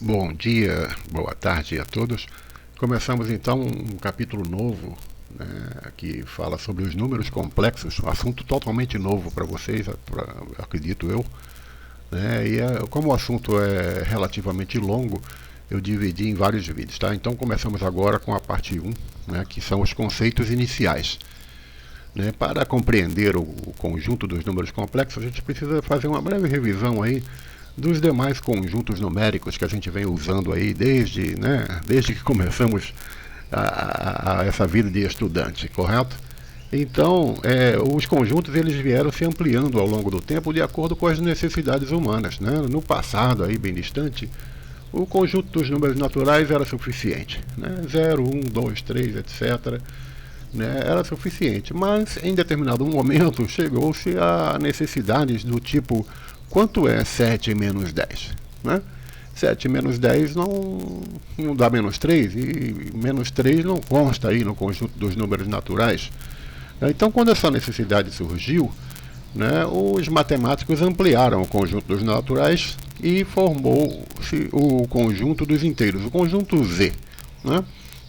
Bom dia, boa tarde a todos. Começamos então um capítulo novo, né, que fala sobre os números complexos, um assunto totalmente novo para vocês, acredito eu. Né, como o assunto é relativamente longo, eu dividi em vários vídeos. Tá? Então começamos agora com a parte 1, né, que são os conceitos iniciais. Né, para compreender o conjunto dos números complexos, a gente precisa fazer uma breve revisão aí dos demais conjuntos numéricos que a gente vem usando aí desde que começamos a essa vida de estudante, correto? Então, os conjuntos eles vieram se ampliando ao longo do tempo de acordo com as necessidades humanas. Né? No passado, aí bem distante, o conjunto dos números naturais era suficiente. Né? 0, 1, 2, 3, etc. Né? Era suficiente, mas em determinado momento chegou-se a necessidades do tipo: quanto é 7 menos 10? Né? 7 menos 10 não dá menos 3, e menos 3 não consta aí no conjunto dos números naturais. Então, quando essa necessidade surgiu, né, os matemáticos ampliaram o conjunto dos naturais e formou-se o conjunto dos inteiros, o conjunto Z, né,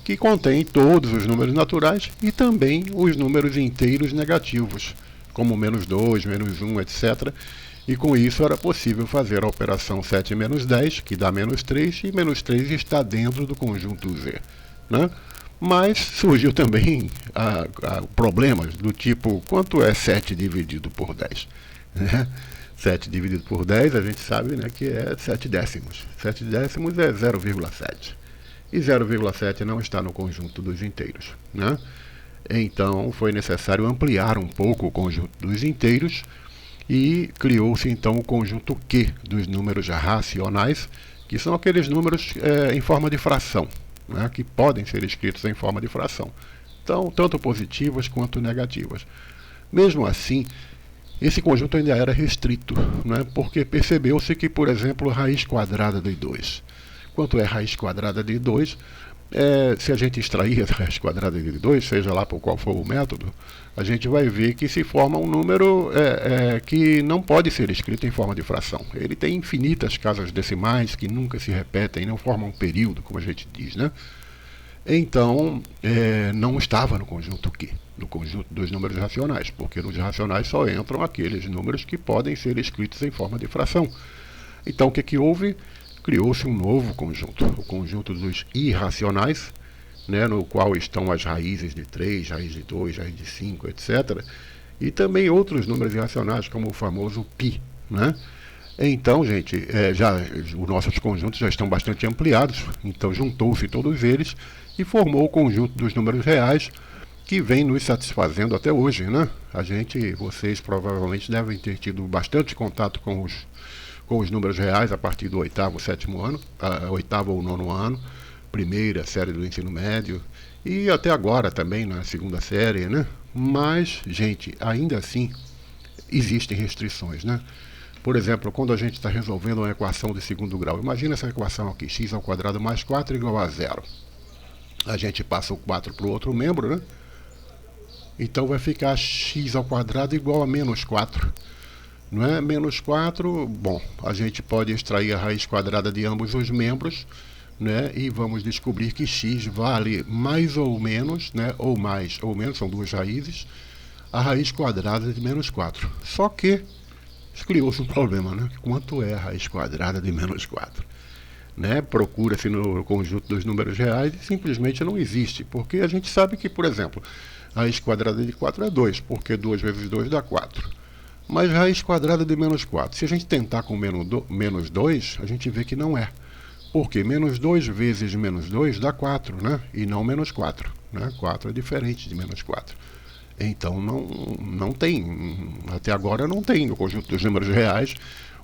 que contém todos os números naturais e também os números inteiros negativos, como menos 2, menos 1, etc. E com isso era possível fazer a operação 7 menos 10, que dá menos 3, e menos 3 está dentro do conjunto Z. Né? Mas surgiu também problemas do tipo: quanto é 7 dividido por 10? Né? 7 dividido por 10 a gente sabe, né, que é 7 décimos. 7 décimos é 0,7. E 0,7 não está no conjunto dos inteiros. Né? Então foi necessário ampliar um pouco o conjunto dos inteiros e criou-se então o conjunto Q dos números racionais, que são aqueles números em forma de fração, né, que podem ser escritos em forma de fração. Então, tanto positivas quanto negativas. Mesmo assim, esse conjunto ainda era restrito, né, porque percebeu-se que, por exemplo, raiz quadrada de 2. Quanto é raiz quadrada de 2? Se a gente extrair a raiz quadrada de 2, seja lá por qual for o método, a gente vai ver que se forma um número que não pode ser escrito em forma de fração. Ele tem infinitas casas decimais que nunca se repetem, não formam um período, como a gente diz. Né? Então, não estava no conjunto Q, no conjunto dos números racionais, porque nos racionais só entram aqueles números que podem ser escritos em forma de fração. Então, o que houve? Criou-se um novo conjunto, o conjunto dos irracionais, né, no qual estão as raízes de 3, raiz de 2, raiz de 5, etc. E também outros números irracionais, como o famoso π. Né? Então, gente, os nossos conjuntos já estão bastante ampliados, então juntou-se todos eles e formou o conjunto dos números reais, que vem nos satisfazendo até hoje. Né? Vocês provavelmente devem ter tido bastante contato com os números reais a partir do oitavo, sétimo ano, oitavo ou nono ano, primeira série do ensino médio, e até agora também na segunda série, né? Mas, gente, ainda assim, existem restrições, né? Por exemplo, quando a gente está resolvendo uma equação de segundo grau, imagina essa equação aqui: x ao quadrado mais 4 igual a 0. A gente passa o 4 para o outro membro, né? Então vai ficar x ao quadrado igual a menos 4. Não é? Menos 4, bom, a gente pode extrair a raiz quadrada de ambos os membros, né? E vamos descobrir que x vale mais ou menos, né? Ou mais ou menos, são duas raízes, a raiz quadrada de menos 4. Só que criou-se um problema, né? Quanto é a raiz quadrada de menos 4? Né? Procura-se no conjunto dos números reais e simplesmente não existe, porque a gente sabe que, por exemplo, a raiz quadrada de 4 é 2, porque 2 vezes 2 dá 4. Mas raiz quadrada de menos 4, se a gente tentar com menos 2, a gente vê que não é. Porque menos 2 vezes menos 2 dá 4, né? E não menos 4. Né? 4 é diferente de menos 4. Então não tem, até agora não tem no conjunto dos números reais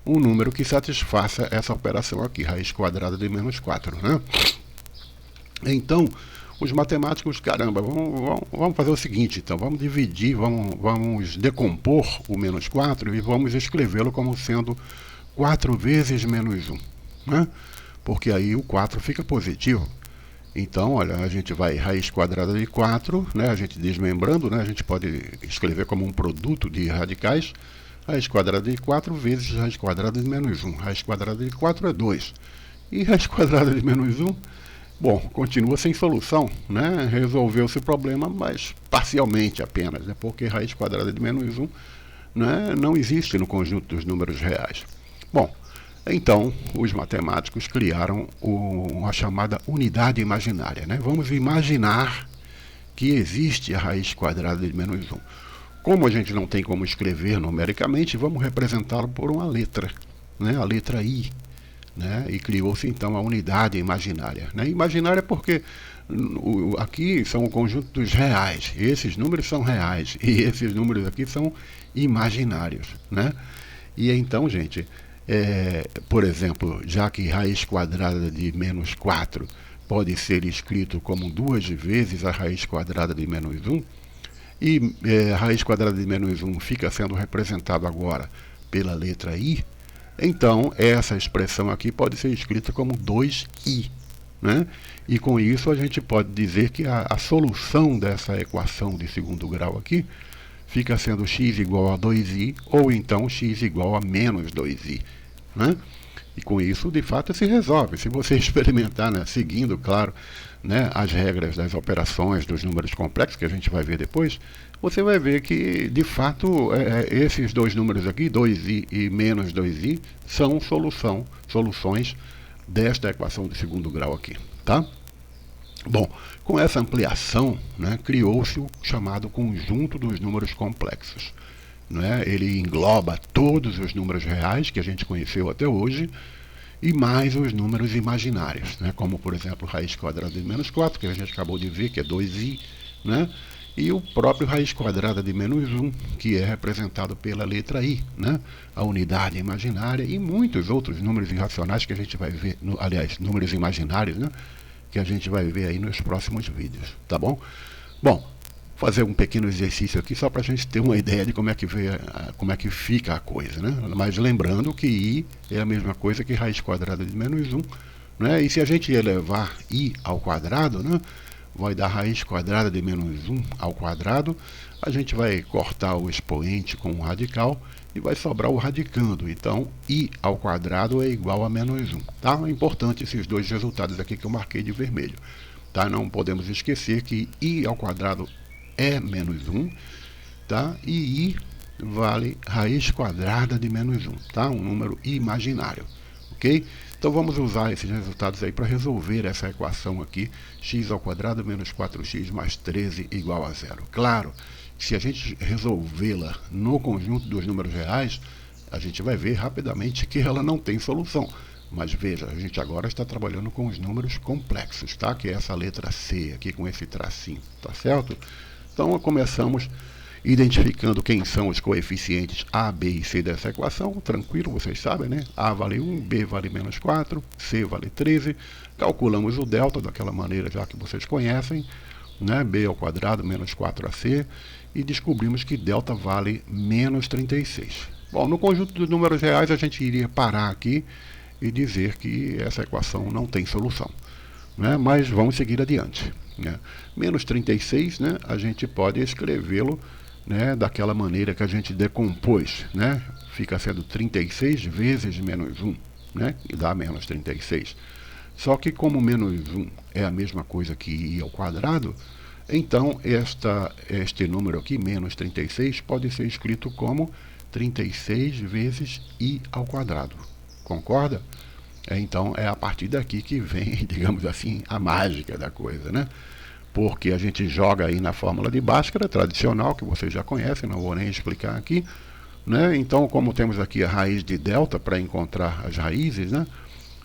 um número que satisfaça essa operação aqui, raiz quadrada de menos 4. Né? Então, os matemáticos, caramba, vamos fazer o seguinte, então, vamos dividir, vamos decompor o menos 4 e vamos escrevê-lo como sendo 4 vezes menos 1, né? Porque aí o 4 fica positivo. Então, olha, a gente vai raiz quadrada de 4, né? A gente desmembrando, né? A gente pode escrever como um produto de radicais, raiz quadrada de 4 vezes raiz quadrada de menos 1. Raiz quadrada de 4 é 2. E raiz quadrada de menos 1, bom, continua sem solução, né? Resolveu-se o problema, mas parcialmente apenas, né? Porque raiz quadrada de menos 1, né, não existe no conjunto dos números reais. Bom, então os matemáticos criaram a chamada unidade imaginária, né? Vamos imaginar que existe a raiz quadrada de menos 1. Como a gente não tem como escrever numericamente, vamos representá-lo por uma letra, né? A letra I. Né? E criou-se então a unidade imaginária. Né? Imaginária porque aqui são o conjunto dos reais. Esses números são reais e esses números aqui são imaginários. Né? E então, gente, por exemplo, já que raiz quadrada de menos 4 pode ser escrito como 2 vezes a raiz quadrada de menos 1, e a raiz quadrada de menos 1 fica sendo representado agora pela letra I, então essa expressão aqui pode ser escrita como 2i. Né? E com isso a gente pode dizer que a solução dessa equação de segundo grau aqui fica sendo x igual a 2i, ou então x igual a menos 2i. Né? E com isso, de fato, se resolve. Se você experimentar, né, seguindo, claro, né, as regras das operações, dos números complexos, que a gente vai ver depois, você vai ver que, de fato, esses dois números aqui, 2i e menos 2i, são soluções desta equação de segundo grau aqui. Tá? Bom, com essa ampliação, né, criou-se o chamado conjunto dos números complexos. Né? Ele engloba todos os números reais que a gente conheceu até hoje e mais os números imaginários, né? Como, por exemplo, raiz quadrada de menos 4, que a gente acabou de ver, que é 2i, né? E o próprio raiz quadrada de menos 1, que é representado pela letra i, né? A unidade imaginária e muitos outros números irracionais que a gente vai ver, aliás, números imaginários, né? Que a gente vai ver aí nos próximos vídeos, tá bom? Bom, fazer um pequeno exercício aqui só para a gente ter uma ideia de como é que fica a coisa, né? Mas lembrando que i é a mesma coisa que raiz quadrada de menos 1, né? E se a gente elevar i ao quadrado, né, vai dar raiz quadrada de menos 1 ao quadrado, a gente vai cortar o expoente com o radical e vai sobrar o radicando. Então, i ao quadrado é igual a menos 1. Tá? É importante esses dois resultados aqui que eu marquei de vermelho. Tá? Não podemos esquecer que i ao quadrado é menos 1, tá? E i vale raiz quadrada de menos 1, tá? Um número imaginário, ok? Então vamos usar esses resultados aí para resolver essa equação aqui, x ao quadrado menos 4x mais 13 igual a 0. Claro, se a gente resolvê-la no conjunto dos números reais, a gente vai ver rapidamente que ela não tem solução. Mas veja, a gente agora está trabalhando com os números complexos, tá? Que é essa letra C aqui com esse tracinho, tá certo? Então, começamos identificando quem são os coeficientes A, B e C dessa equação. Tranquilo, vocês sabem, né? A vale 1, B vale menos 4, C vale 13. Calculamos o delta daquela maneira já que vocês conhecem, né? B ao quadrado menos 4AC. E descobrimos que delta vale menos 36. Bom, no conjunto dos números reais, a gente iria parar aqui e dizer que essa equação não tem solução. Né? Mas vamos seguir adiante. Né? Menos 36, né? A gente pode escrevê-lo, né, daquela maneira que a gente decompôs. Né? Fica sendo 36 vezes menos 1, né? E dá menos 36. Só que como menos 1 é a mesma coisa que i ao quadrado, então este número aqui, menos 36, pode ser escrito como 36 vezes i ao quadrado. Concorda? Então é a partir daqui que vem, digamos assim, a mágica da coisa, né? Porque a gente joga aí na fórmula de Bhaskara, tradicional, que vocês já conhecem, não vou nem explicar aqui, né? Então, como temos aqui a raiz de delta para encontrar as raízes, né?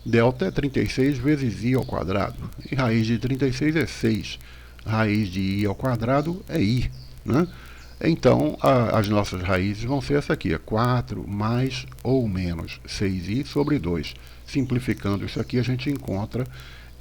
Delta é 36 vezes i ao quadrado, e raiz de 36 é 6. Raiz de i ao quadrado é i, né? Então, as nossas raízes vão ser essa aqui, 4 mais ou menos 6i sobre 2. Simplificando isso aqui, a gente encontra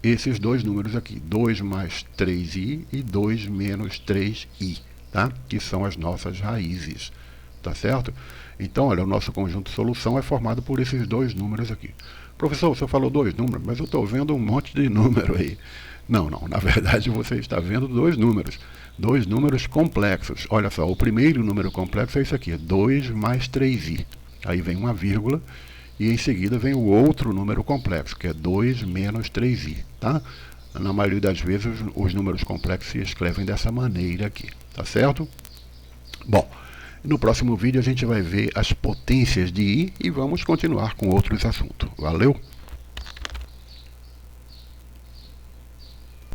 esses dois números aqui, 2 mais 3i e 2 menos 3i, tá? Que são as nossas raízes, tá certo? Então, olha, o nosso conjunto de solução é formado por esses dois números aqui. Professor, você falou dois números, mas eu estou vendo um monte de número aí. Não, na verdade você está vendo dois números complexos. Olha só, o primeiro número complexo é isso aqui, 2 mais 3i. Aí vem uma vírgula e em seguida vem o outro número complexo, que é 2 menos 3i, tá? Na maioria das vezes os números complexos se escrevem dessa maneira aqui, tá certo? Bom, no próximo vídeo a gente vai ver as potências de i e vamos continuar com outros assuntos. Valeu!